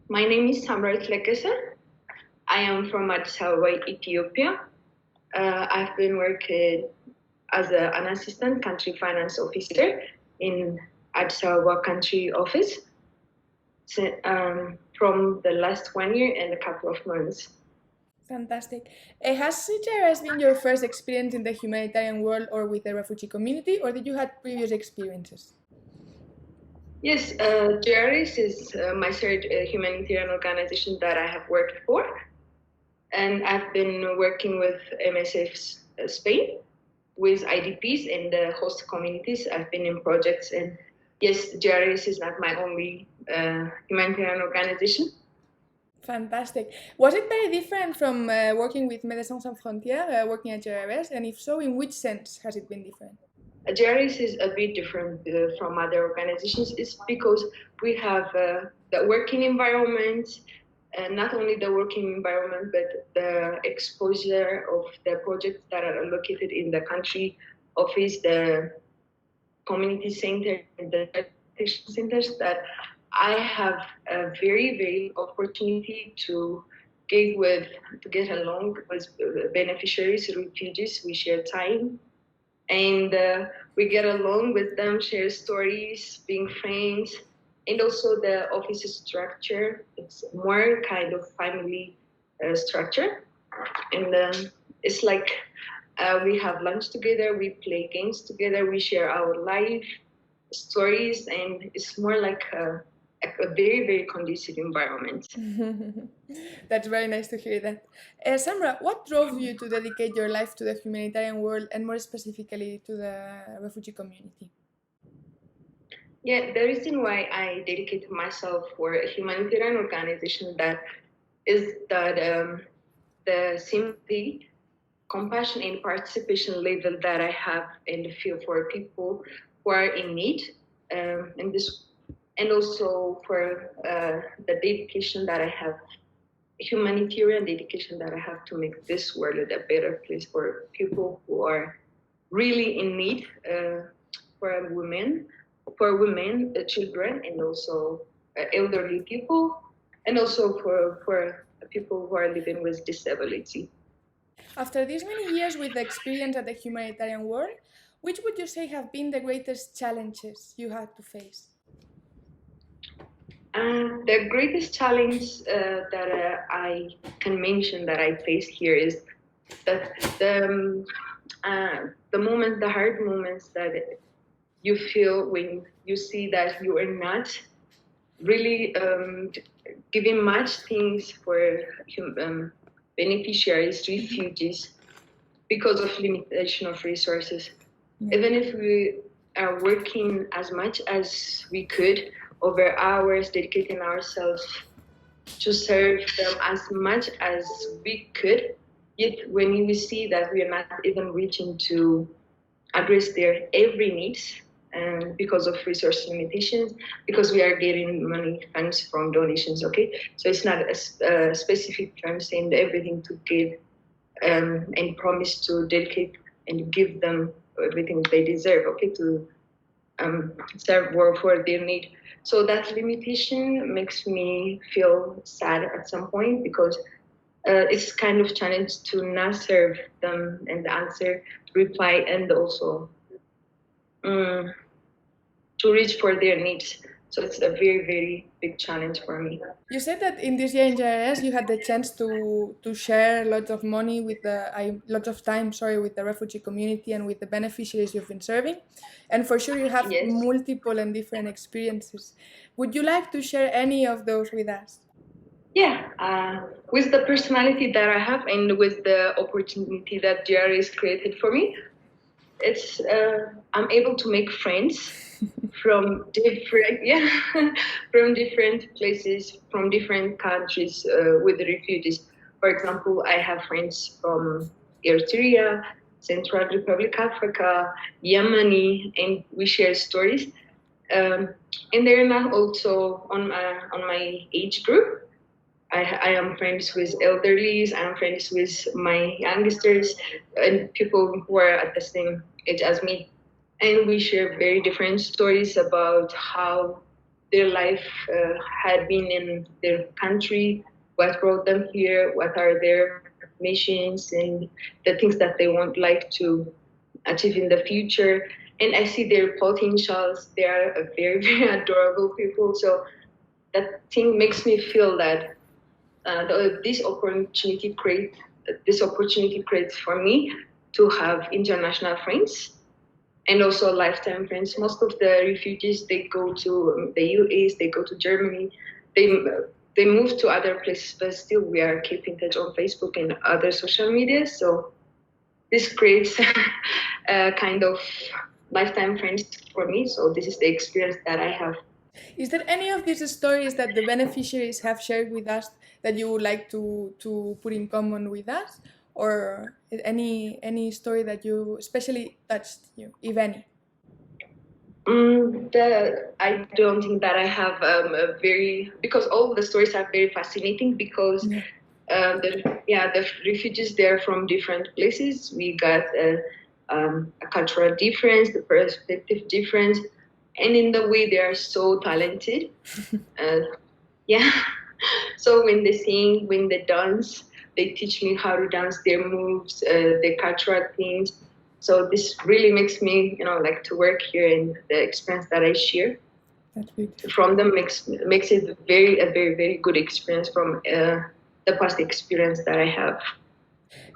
My name is Samrawit. I am from Tsegaye, Ethiopia. I've been working as an assistant country finance officer in Addis Ababa country office from the last 1 year and a couple of months. Fantastic. Has JRS been your first experience in the humanitarian world or with the refugee community, or did you have previous experiences? Yes, JRS is my third humanitarian organization that I have worked for, and I've been working with MSF Spain with IDPs and the host communities. I've been in projects, and yes, JRS is not my only humanitarian organization. Fantastic. Was it very different from working with Médecins Sans Frontières, working at JRS? And if so, in which sense has it been different? JRS is a bit different from other organizations. It's because we have the working environment, not only the working environment, but the exposure of the projects that are located in the country office, the community center, and the education centers, that I have a very, very opportunity to get along with beneficiaries, refugees. We share time, and we get along with them, share stories, being friends, and also the office structure. It's more kind of family structure, and it's like we have lunch together, we play games together, we share our life stories, and it's more like a very, very conducive environment. That's very nice to hear that. Samra, what drove you to dedicate your life to the humanitarian world and more specifically to the refugee community? Yeah, the reason why I dedicated myself for a humanitarian organization that is that the sympathy, compassion, and participation level that I have in the field for people who are in need, in this, and also for the dedication that I have, humanitarian dedication that I have to make this world a better place for people who are really in need, for women, children, and also elderly people, and also for people who are living with disability. After these many years with the experience at the humanitarian world, which would you say have been the greatest challenges you had to face? The greatest challenge that I can mention that I faced here is that the hard moments that you feel when you see that you are not really giving much things for beneficiaries, refugees, because of limitation of resources. Even if we are working as much as we could over hours, dedicating ourselves to serve them as much as we could, yet when we see that we are not even reaching to address their every needs, and because of resource limitations, because we are getting money funds from donations, okay? So it's not a specific funds and everything to give and promise to dedicate and give them everything they deserve, okay, to serve work for their need. So that limitation makes me feel sad at some point because it's kind of challenge to not serve them and answer, reply, and also um, to reach for their needs. So it's a very, very big challenge for me. You said that in this year in JRS you had the chance to share lots of money with lots of time, sorry, with the refugee community and with the beneficiaries you've been serving, and for sure you have Yes. multiple and different experiences. Would you like to share any of those with us? Yeah, with the personality that I have and with the opportunity that JRS created for me, it's I'm able to make friends from different from different places, from different countries with the refugees. For example, I have friends from Eritrea, Central Republic Africa, Yemeni, and we share stories. And they're not also on my age group. I am friends with elderlies, I am friends with my youngsters and people who are at the same age as me. And we share very different stories about how their life had been in their country, what brought them here, what are their missions, and the things that they would like to achieve in the future. And I see their potentials. They are a very, very adorable people. So that thing makes me feel that this opportunity creates for me to have international friends and also lifetime friends. Most of the refugees, they go to the US, they go to Germany, they move to other places, but still we are keeping in touch on Facebook and other social media. So this creates a kind of lifetime friends for me. So this is the experience that I have. Is there any of these stories that the beneficiaries have shared with us that you would like to put in common with us, or any story that you especially touched you, if any? I don't think that I have because all the stories are very fascinating because the refugees, they're from different places. We got a cultural difference, the perspective difference, and in the way they are so talented. Yeah. So when they sing, when they dance, they teach me how to dance, their moves, their cultural things. So this really makes me, like to work here, and the experience that I share from them makes it a very, very good experience from the past experience that I have.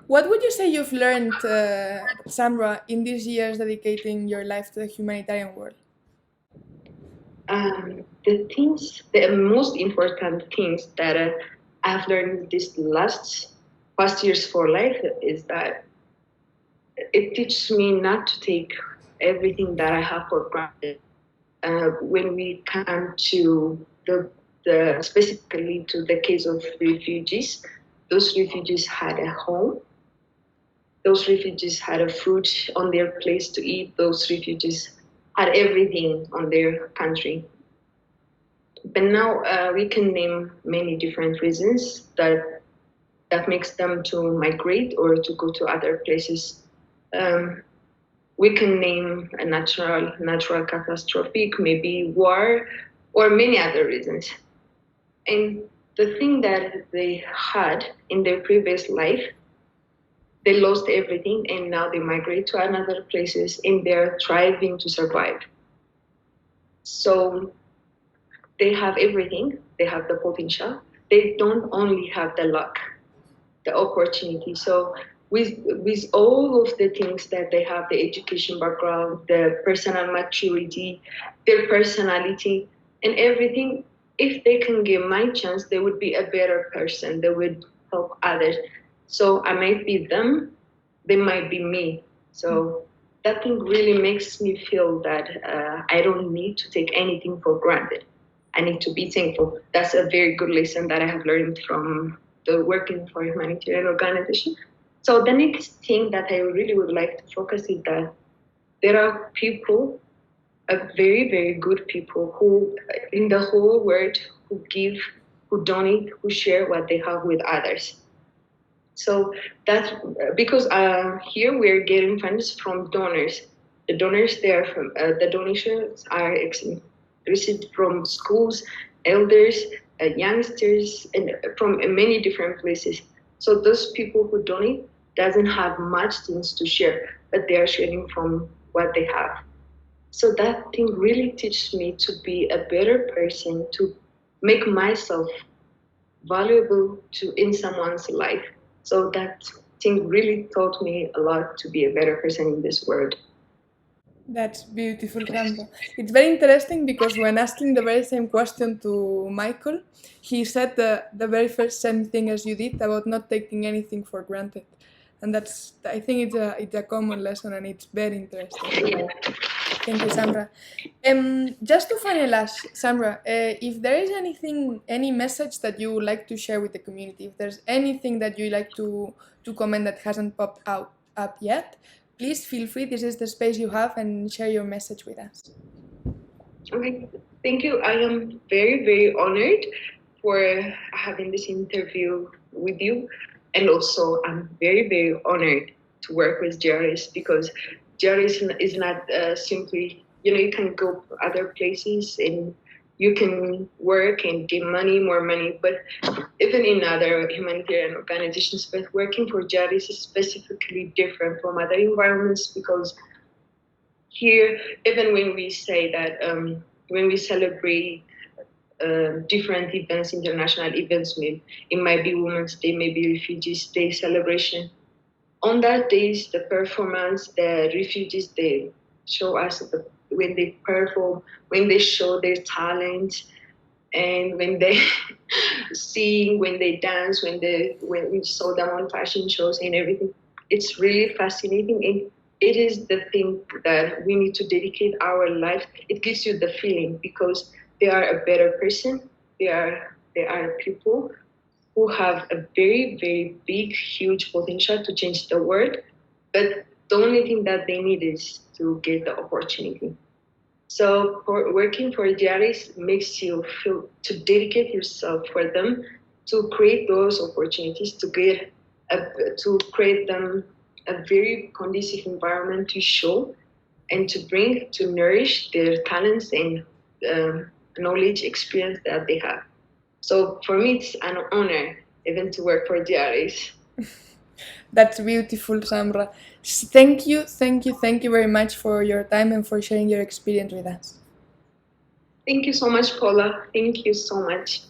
What would you say you've learned, Samra, in these years dedicating your life to the humanitarian world? The most important things that I've learned these past years for life is that it teaches me not to take everything that I have for granted. When we come to specifically to the case of refugees, those refugees had a home. Those refugees had a food on their place to eat. Those refugees had everything on their country. But now we can name many different reasons that makes them to migrate or to go to other places. We can name a natural catastrophic, maybe war, or many other reasons. And the thing that they had in their previous life, they lost everything, and now they migrate to another places, and they're thriving to survive. So they have everything. They have the potential. They don't only have the luck, the opportunity. So with all of the things that they have, the education background, the personal maturity, their personality, and everything, if they can give my chance, they would be a better person. They would help others. So I might be them, they might be me. So that thing really makes me feel that I don't need to take anything for granted. I need to be thankful. That's a very good lesson that I have learned from the working for humanitarian organization. So the next thing that I really would like to focus is that there are people, very, very good people who in the whole world who give, who donate, who share what they have with others. So that's because here we're getting funds from donors. The donors there from the donations are received from schools, elders, youngsters, and from many different places. So those people who donate doesn't have much things to share, but they are sharing from what they have. So that thing really teaches me to be a better person, to make myself valuable in someone's life. So that thing really taught me a lot to be a better person in this world. That's beautiful, Samra. It's very interesting because when asking the very same question to Michael, he said the very first same thing as you did about not taking anything for granted. And I think it's a common lesson, and it's very interesting. Thank you, Samra. Just to finalize, Samra, if there is any message that you would like to share with the community, if there's anything that you like to comment that hasn't popped up yet, please feel free. This is the space you have, and share your message with us. Okay, thank you. I am very, very honored for having this interview with you. And also, I'm very, very honored to work with JRS because JRS is not simply, you can go other places and you can work and get money, more money. But even in other humanitarian organizations, but working for JRS is specifically different from other environments, because here, even when we say that, when we celebrate different events, international events, it might be Women's Day, maybe Refugees Day celebration. On that days, the performance, the refugees, they show us when they perform, when they show their talent, and when they sing, when they dance, when we saw them on fashion shows and everything. It's really fascinating, and it is the thing that we need to dedicate our life. It gives you the feeling, because they are a better person. They are people who have a very, very big, huge potential to change the world. But the only thing that they need is to get the opportunity. So working for JRS makes you feel to dedicate yourself for them, to create those opportunities, to create them a very conducive environment to show and to nourish their talents and knowledge, experience that they have. So for me, it's an honor even to work for JRS. That's beautiful, Samra. Thank you, thank you, thank you very much for your time and for sharing your experience with us. Thank you so much, Paula. Thank you so much.